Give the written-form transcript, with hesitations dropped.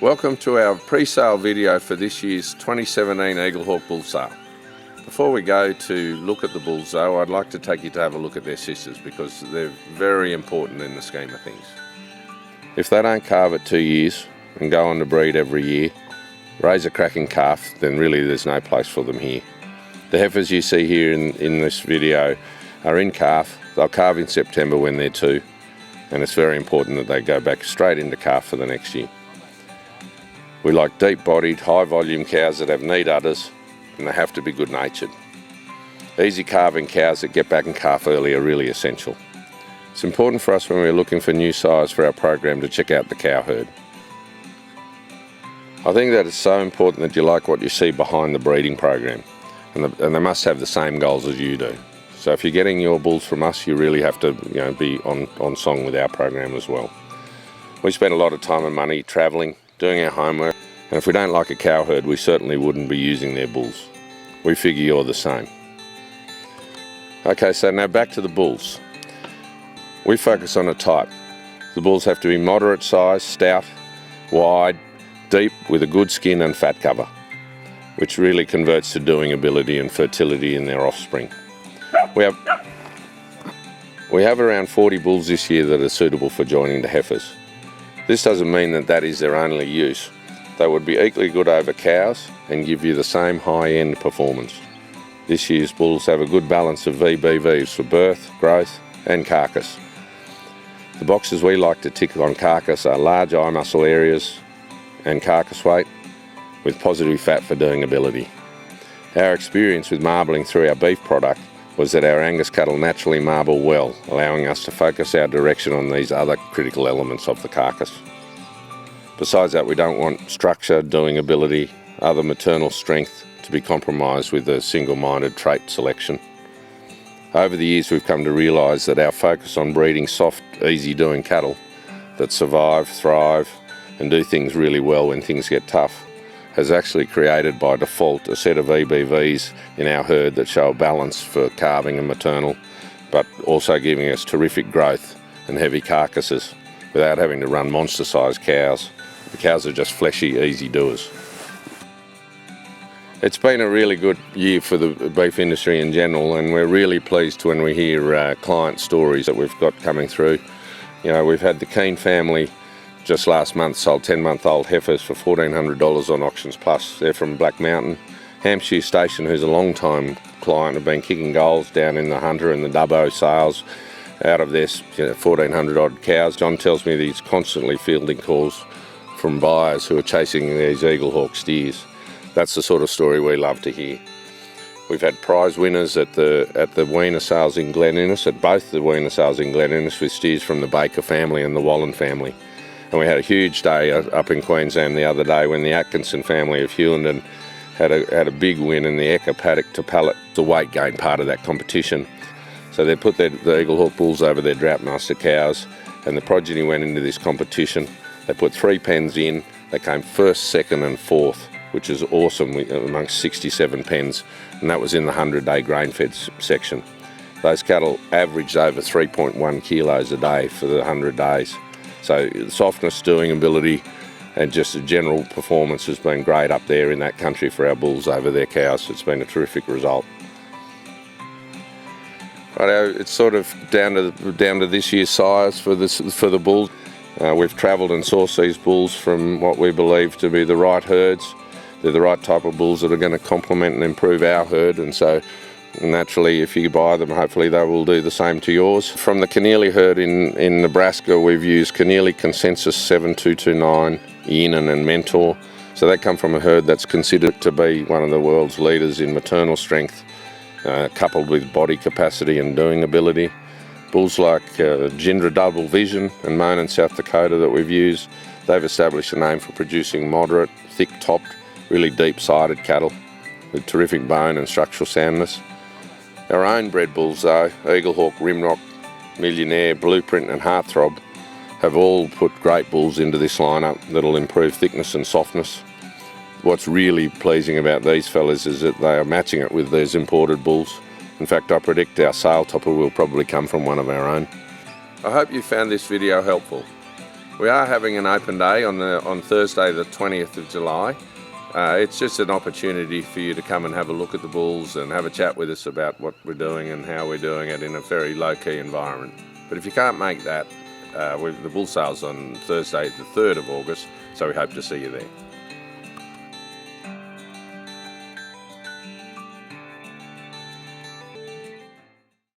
Welcome to our pre-sale video for this year's 2017 Eaglehawk Bull Sale. Before we go to look at the bulls though, I'd like to take you to have a look at their sisters because they're very important in the scheme of things. If they don't calve at 2 years and go on to breed every year, raise a cracking calf, then really there's no place for them here. The heifers you see here in this video are in calf. They'll calve in September when they're 2, and it's very important that they go back straight into calf for the next year. We like deep-bodied, high-volume cows that have neat udders, and they have to be good-natured. Easy calving cows that get back in calf early are really essential. It's important for us when we're looking for new sires for our program to check out the cow herd. I think that it's so important that you like what you see behind the breeding program, and they must have the same goals as you do. So if you're getting your bulls from us, you really have to be on song with our program as well. We spend a lot of time and money travelling, doing our homework, and if we don't like a cow herd, we certainly wouldn't be using their bulls. We figure you're the same. Okay, so now back to the bulls. We focus on a type. The bulls have to be moderate size, stout, wide, deep, with a good skin and fat cover, which really converts to doing ability and fertility in their offspring. We have around 40 bulls this year that are suitable for joining the heifers. This doesn't mean that is their only use. They would be equally good over cows and give you the same high-end performance. This year's bulls have a good balance of VBVs for birth, growth and carcass. The boxes we like to tick on carcass are large eye muscle areas and carcass weight with positive fat for doing ability. Our experience with marbling through our beef product was that our Angus cattle naturally marble well, allowing us to focus our direction on these other critical elements of the carcass. Besides that, we don't want structure, doing ability, other maternal strength to be compromised with a single-minded trait selection. Over the years we've come to realise that our focus on breeding soft, easy-doing cattle that survive, thrive and do things really well when things get tough has actually created by default a set of EBVs in our herd that show a balance for calving and maternal, but also giving us terrific growth and heavy carcasses without having to run monster-sized cows. The cows are just fleshy, easy doers. It's been a really good year for the beef industry in general, and we're really pleased when we hear client stories that we've got coming through. We've had the Keane family just last month sold 10-month-old heifers for $1,400 on Auctions Plus. They're from Black Mountain. Hampshire Station, who's a long-time client, have been kicking goals down in the Hunter and the Dubbo sales out of their 1,400 odd cows. John tells me that he's constantly fielding calls from buyers who are chasing these Eaglehawk steers. That's the sort of story we love to hear. We've had prize winners at the weaner sales in Glen Innes, at both the weaner sales in Glen Innes, with steers from the Baker family and the Wallen family. And we had a huge day up in Queensland the other day when the Atkinson family of Hewenden had a big win in the Eka paddock to pallet, the weight gain part of that competition. So they put the Eaglehawk bulls over their Droughtmaster cows, and the progeny went into this competition. They put 3 pens in. They came first, second and fourth, which is awesome amongst 67 pens, and that was in the 100-day grain-fed section. Those cattle averaged over 3.1 kilos a day for the 100 days. So softness, doing ability and just the general performance has been great up there in that country for our bulls over their cows. It's been a terrific result. Righto, it's sort of down to this year's sires for the bulls. We've travelled and sourced these bulls from what we believe to be the right herds. They're the right type of bulls that are going to complement and improve our herd, and so naturally, if you buy them, hopefully they will do the same to yours. From the Keneally herd in Nebraska, we've used Keneally Consensus 7229, Enon and Mentor. So they come from a herd that's considered to be one of the world's leaders in maternal strength, coupled with body capacity and doing ability. Bulls like Gindra Double Vision and Moan in South Dakota that we've used, they've established a name for producing moderate, thick-topped, really deep-sided cattle with terrific bone and structural soundness. Our own bred bulls though, Eaglehawk, Rimrock, Millionaire, Blueprint and Heartthrob, have all put great bulls into this lineup that'll improve thickness and softness. What's really pleasing about these fellas is that they are matching it with these imported bulls. In fact, I predict our sale topper will probably come from one of our own. I hope you found this video helpful. We are having an open day on Thursday the 20th of July. It's just an opportunity for you to come and have a look at the bulls and have a chat with us about what we're doing and how we're doing it in a very low-key environment. But if you can't make that, the bull sale's on Thursday the 3rd of August, so we hope to see you there.